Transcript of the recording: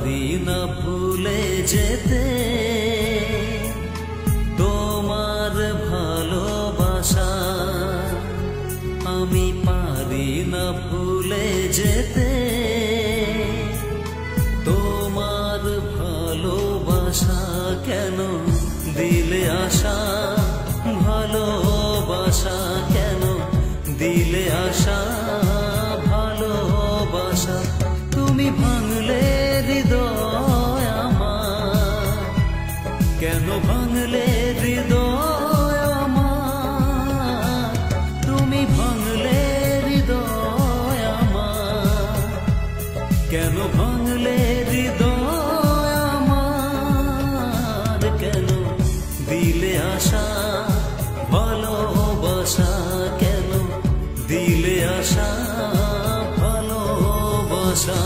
পারি না ভুলে যেতে তোমার ভালোবাসা, আমি পারি না ভুলে যেতে তোমার ভালোবাসা। কেন দিলে আশা, ভালোবাসা কেন দিলে আশা, ভালোবাসা। তুমি ভাঙলে হৃদয় আমার, কেন ভাঙলে হৃদয় আমার, তুমি ভাঙলে হৃদয় আমার, কেন ভাঙলে হৃদয় আমার। কেন দিলে আশা, ভালোবাসা কেন দিলে আশা, ভালোবাসা।